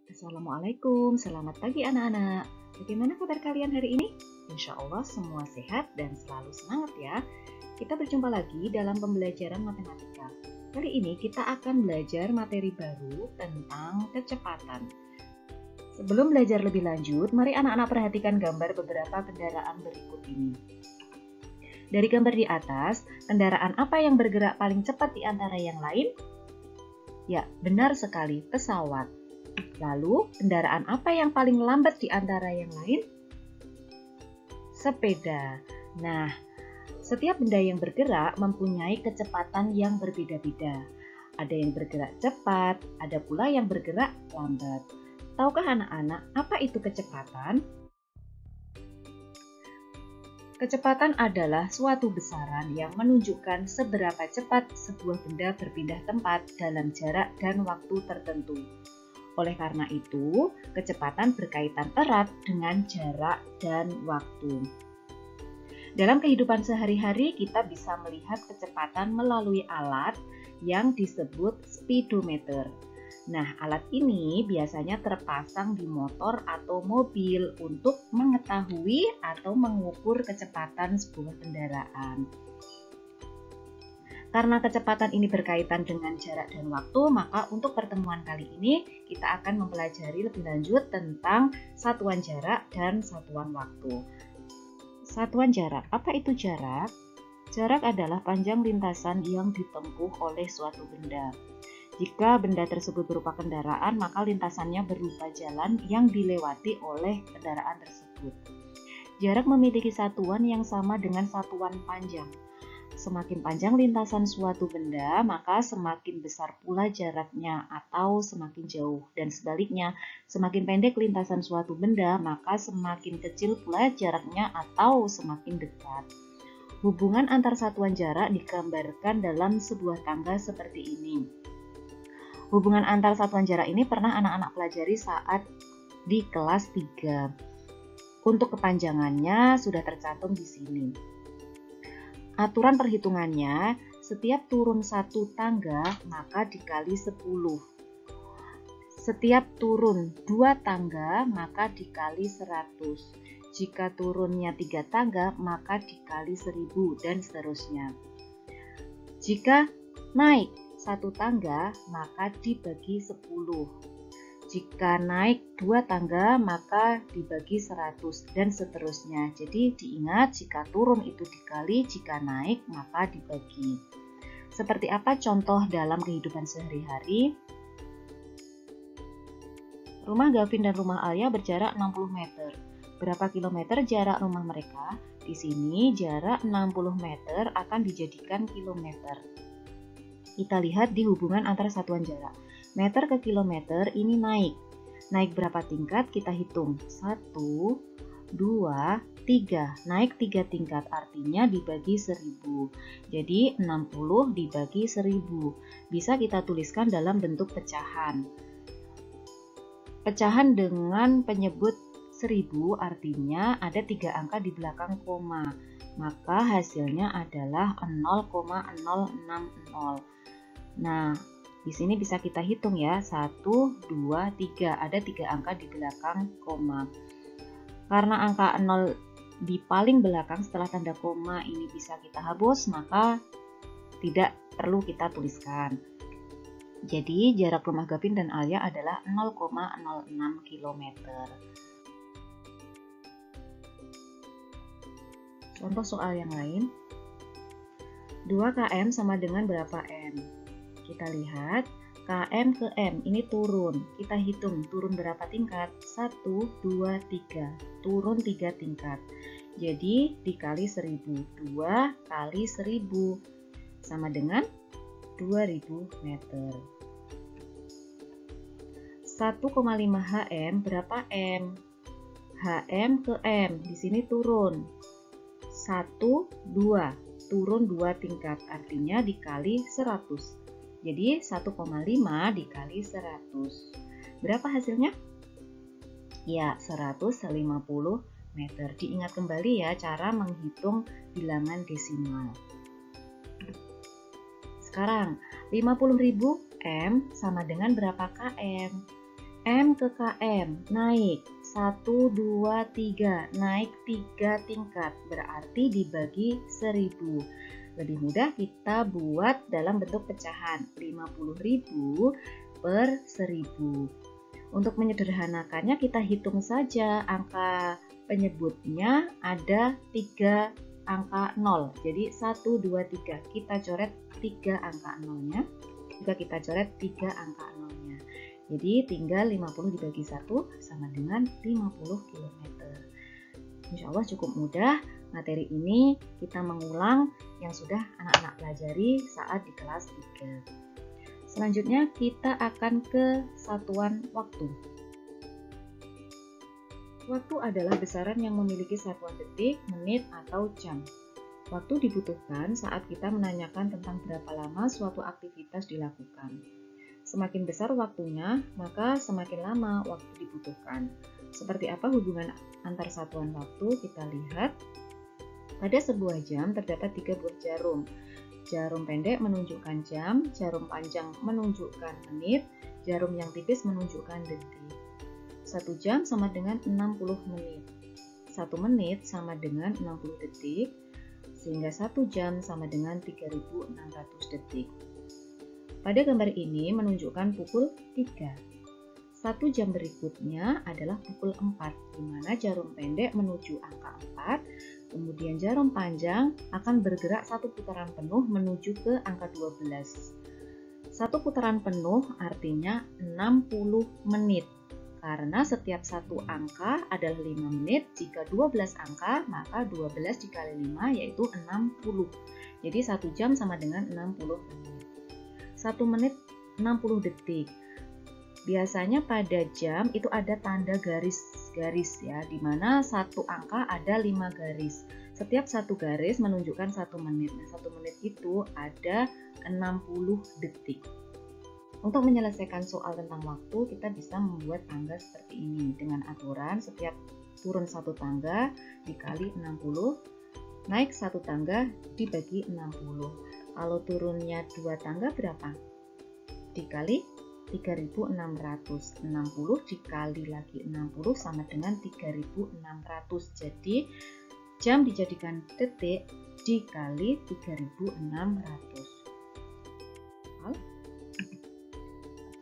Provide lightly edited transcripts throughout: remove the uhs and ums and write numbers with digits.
Assalamualaikum, selamat pagi anak-anak. Bagaimana kabar kalian hari ini? Insya Allah semua sehat dan selalu semangat ya. Kita berjumpa lagi dalam pembelajaran matematika. Kali ini kita akan belajar materi baru tentang kecepatan. Sebelum belajar lebih lanjut, mari anak-anak perhatikan gambar beberapa kendaraan berikut ini. Dari gambar di atas, kendaraan apa yang bergerak paling cepat di antara yang lain? Ya, benar sekali, pesawat. Lalu, kendaraan apa yang paling lambat di antara yang lain? Sepeda. Nah, setiap benda yang bergerak mempunyai kecepatan yang berbeda-beda. Ada yang bergerak cepat, ada pula yang bergerak lambat. Tahukah anak-anak apa itu kecepatan? Kecepatan adalah suatu besaran yang menunjukkan seberapa cepat sebuah benda berpindah tempat dalam jarak dan waktu tertentu. Oleh karena itu, kecepatan berkaitan erat dengan jarak dan waktu. Dalam kehidupan sehari-hari, kita bisa melihat kecepatan melalui alat yang disebut speedometer. Nah, alat ini biasanya terpasang di motor atau mobil untuk mengetahui atau mengukur kecepatan sebuah kendaraan. Karena kecepatan ini berkaitan dengan jarak dan waktu, maka untuk pertemuan kali ini kita akan mempelajari lebih lanjut tentang satuan jarak dan satuan waktu. Satuan jarak, apa itu jarak? Jarak adalah panjang lintasan yang ditempuh oleh suatu benda. Jika benda tersebut berupa kendaraan, maka lintasannya berupa jalan yang dilewati oleh kendaraan tersebut. Jarak memiliki satuan yang sama dengan satuan panjang. Semakin panjang lintasan suatu benda, maka semakin besar pula jaraknya atau semakin jauh. Dan sebaliknya, semakin pendek lintasan suatu benda, maka semakin kecil pula jaraknya atau semakin dekat. Hubungan antar satuan jarak digambarkan dalam sebuah tangga seperti ini. Hubungan antar satuan jarak ini pernah anak-anak pelajari saat di kelas 3. Untuk kepanjangannya sudah tercantum di sini. Aturan perhitungannya, setiap turun satu tangga maka dikali 10. Setiap turun 2 tangga maka dikali 100. Jika turunnya 3 tangga maka dikali 1000 dan seterusnya. Jika naik 1 tangga maka dibagi 10. Jika naik 2 tangga maka dibagi 100 dan seterusnya. Jadi diingat jika turun itu dikali, jika naik maka dibagi. Seperti apa contoh dalam kehidupan sehari-hari? Rumah Gavin dan rumah Alia berjarak 60 meter. Berapa kilometer jarak rumah mereka? Di sini jarak 60 meter akan dijadikan kilometer. Kita lihat di hubungan antara satuan jarak. Meter ke kilometer ini naik. Naik berapa tingkat? Kita hitung. 1, 2, 3. Naik 3 tingkat, artinya dibagi 1000. Jadi 60 dibagi 1000. Bisa kita tuliskan dalam bentuk pecahan. Pecahan dengan penyebut 1000 artinya ada 3 angka di belakang koma. Maka hasilnya adalah 0,060. Nah, di sini bisa kita hitung ya, 1, 2, 3. Ada 3 angka di belakang koma. Karena angka 0 di paling belakang setelah tanda koma ini bisa kita hapus, maka tidak perlu kita tuliskan. Jadi jarak rumah Gavin dan Alia adalah 0,06 km. Contoh soal yang lain. 2 km sama dengan berapa m? Kita lihat, km ke m ini turun. Kita hitung turun berapa tingkat? 1, 2, 3. Turun 3 tingkat. Jadi dikali 1000. 2 kali 1000 sama dengan 2000 meter. 1,5 hm berapa m? Hm ke m. Di sini turun. 1, 2. Turun 2 tingkat. Artinya dikali 100. Jadi 1,5 dikali 100. Berapa hasilnya? Ya, 150 meter. Diingat kembali ya cara menghitung bilangan desimal. Sekarang 50.000 M sama dengan berapa km? M ke KM, naik 1, 2, 3, naik 3 tingkat, berarti dibagi 1000. Lebih mudah kita buat dalam bentuk pecahan, 50.000 per 1000. Untuk menyederhanakannya kita hitung saja angka penyebutnya ada 3 angka 0. Jadi 1, 2, 3. Kita coret 3 angka 0-nya. Juga kita coret 3 angka 0-nya. Jadi tinggal 50 dibagi 1 sama dengan 50 km. Insya Allah cukup mudah. Materi ini kita mengulang yang sudah anak-anak pelajari saat di kelas 3. Selanjutnya kita akan ke satuan waktu. Waktu adalah besaran yang memiliki satuan detik, menit, atau jam. Waktu dibutuhkan saat kita menanyakan tentang berapa lama suatu aktivitas dilakukan. Semakin besar waktunya, maka semakin lama waktu dibutuhkan. Seperti apa hubungan antar satuan waktu? Kita lihat. Pada sebuah jam terdapat 3 buah jarum. Jarum pendek menunjukkan jam, jarum panjang menunjukkan menit, jarum yang tipis menunjukkan detik. 1 jam sama dengan 60 menit. 1 menit sama dengan 60 detik, sehingga 1 jam sama dengan 3600 detik. Pada gambar ini menunjukkan pukul 3. 1 jam berikutnya adalah pukul 4, di mana jarum pendek menuju angka 4, kemudian jarum panjang akan bergerak 1 putaran penuh menuju ke angka 12. 1 putaran penuh artinya 60 menit, karena setiap 1 angka adalah 5 menit. Jika 12 angka, maka 12 dikali 5 yaitu 60. Jadi 1 jam sama dengan 60 menit. 1 menit 60 detik. Biasanya pada jam itu ada tanda garis-garis ya, di mana 1 angka ada 5 garis. Setiap 1 garis menunjukkan 1 menit. Nah, 1 menit itu ada 60 detik. Untuk menyelesaikan soal tentang waktu, kita bisa membuat tangga seperti ini dengan aturan setiap turun 1 tangga dikali 60, naik 1 tangga dibagi 60. Kalau turunnya 2 tangga berapa? Dikali 3600. 60 dikali lagi 60 sama dengan 3600. Jadi jam dijadikan detik dikali 3600.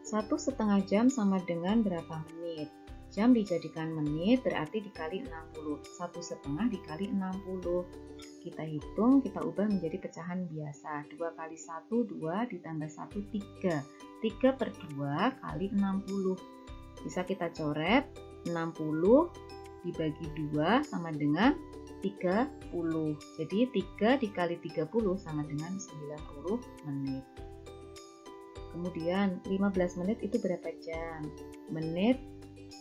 1,5 jam sama dengan berapa menit? Jam dijadikan menit berarti dikali 60. 1,5 dikali 60. Kita hitung, kita ubah menjadi pecahan biasa. 2 kali 1, 2 ditambah 1, 3. 3 per 2 kali 60. Bisa kita coret, 60 dibagi 2 sama dengan 30. Jadi 3 dikali 30 sama dengan 90 menit. Kemudian 15 menit itu berapa jam? Menit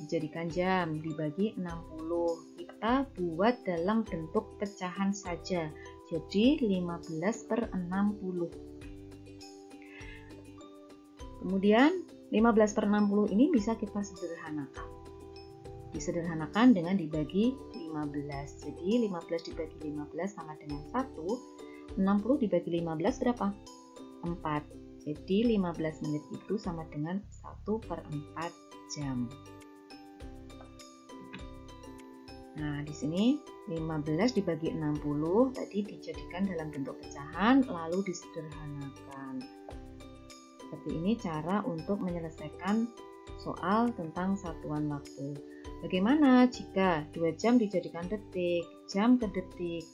dijadikan jam dibagi 60. Kita buat dalam bentuk pecahan saja. Jadi 15 per 60. Kemudian 15 per 60 ini bisa kita sederhanakan. Disederhanakan dengan dibagi 15. Jadi 15 dibagi 15 sama dengan 1. 60 dibagi 15 berapa? 4. Jadi 15 menit itu sama dengan 1 per 4 jam. Nah, di sini 15 dibagi 60 tadi dijadikan dalam bentuk pecahan lalu disederhanakan. Seperti ini cara untuk menyelesaikan soal tentang satuan waktu. Bagaimana jika 2 jam dijadikan detik, jam ke detik?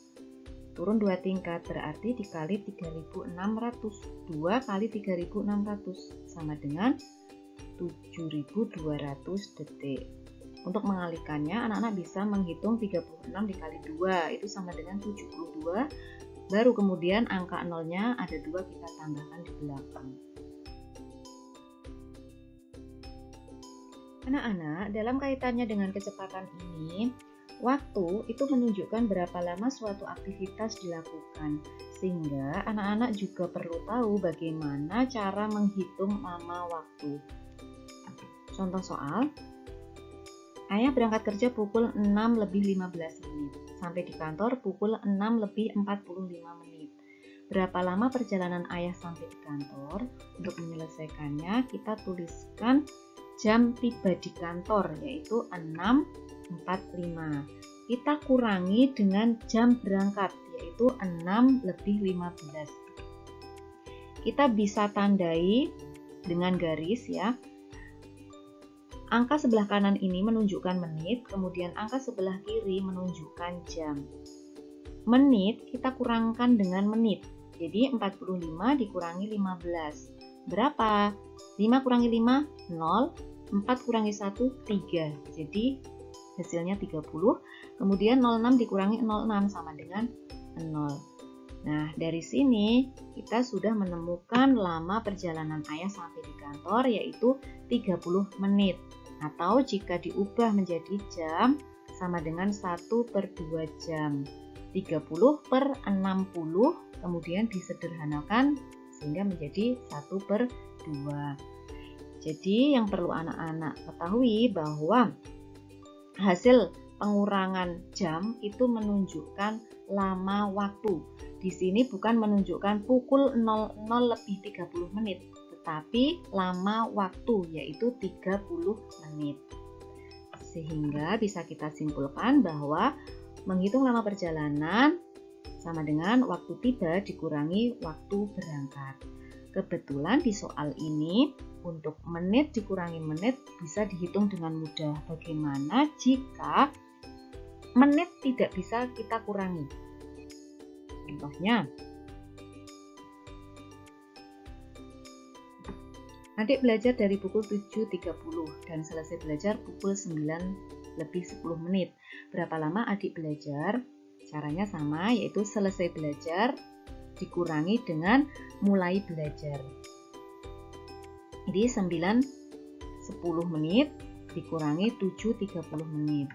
Turun 2 tingkat berarti dikali 3600. 2 kali 3600 sama dengan 7200 detik. Untuk mengalikannya, anak-anak bisa menghitung 36 dikali 2, itu sama dengan 72. Baru kemudian angka nolnya ada 2, kita tambahkan di belakang. Anak-anak, dalam kaitannya dengan kecepatan ini, waktu itu menunjukkan berapa lama suatu aktivitas dilakukan, sehingga anak-anak juga perlu tahu bagaimana cara menghitung lama waktu. Contoh soal, ayah berangkat kerja pukul 6 lebih 15 menit, sampai di kantor pukul 6 lebih 45 menit. Berapa lama perjalanan ayah sampai di kantor? Untuk menyelesaikannya, kita tuliskan jam tiba di kantor, yaitu 6.45. Kita kurangi dengan jam berangkat, yaitu 6:15. Kita bisa tandai dengan garis ya. Angka sebelah kanan ini menunjukkan menit, kemudian angka sebelah kiri menunjukkan jam. Menit kita kurangkan dengan menit. Jadi 45 dikurangi 15. Berapa? 5 kurangi 5, 0. 4 kurangi 1, 3. Jadi hasilnya 30. Kemudian 06 dikurangi 06 sama dengan 0. Nah, dari sini kita sudah menemukan lama perjalanan ayah sampai di kantor, yaitu 30 menit. Atau jika diubah menjadi jam, sama dengan 1/2 jam. 30/60, kemudian disederhanakan sehingga menjadi 1/2. Jadi yang perlu anak-anak ketahui bahwa hasil pengurangan jam itu menunjukkan lama waktu. Di sini bukan menunjukkan pukul 00:30 menit, tetapi lama waktu, yaitu 30 menit. Sehingga bisa kita simpulkan bahwa menghitung lama perjalanan sama dengan waktu tiba dikurangi waktu berangkat. Kebetulan di soal ini untuk menit dikurangi menit bisa dihitung dengan mudah. Bagaimana jika menit tidak bisa kita kurangi? Contohnya, adik belajar dari pukul 7.30 dan selesai belajar pukul 9:10 menit. Berapa lama adik belajar? Caranya sama, yaitu selesai belajar dikurangi dengan mulai belajar. Jadi 9:10 menit dikurangi 7:30 menit.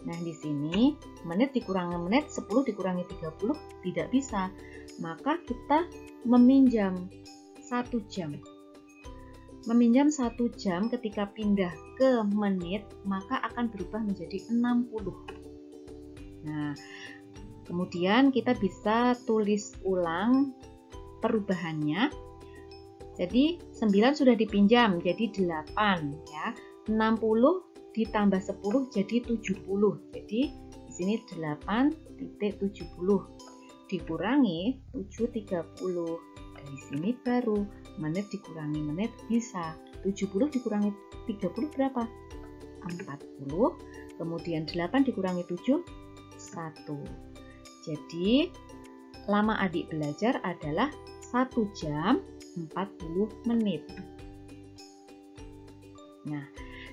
Nah, di sini menit dikurangi menit, 10 dikurangi 30 tidak bisa. Maka kita meminjam 1 jam. Meminjam 1 jam ketika pindah ke menit, maka akan berubah menjadi 60. Nah, kemudian kita bisa tulis ulang perubahannya. Jadi 9 sudah dipinjam, jadi 8 ya. 60 ditambah 10 jadi 70. Jadi di sini 8.70 dikurangi 7.30. Dari sini baru menit dikurangi menit bisa. 70 dikurangi 30 berapa? 40. Kemudian 8 dikurangi 7, 1. Jadi lama adik belajar adalah 1 jam 40 menit. Nah,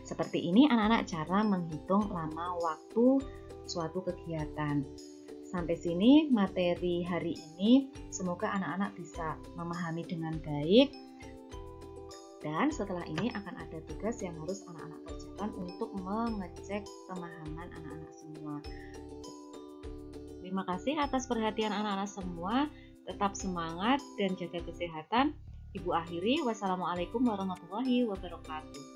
seperti ini anak-anak cara menghitung lama waktu suatu kegiatan. Sampai sini materi hari ini, semoga anak-anak bisa memahami dengan baik. Dan setelah ini akan ada tugas yang harus anak-anak kerjakan untuk mengecek pemahaman anak-anak semua. Terima kasih atas perhatian anak-anak semua. Tetap semangat dan jaga kesehatan. Ibu akhiri, wassalamualaikum warahmatullahi wabarakatuh.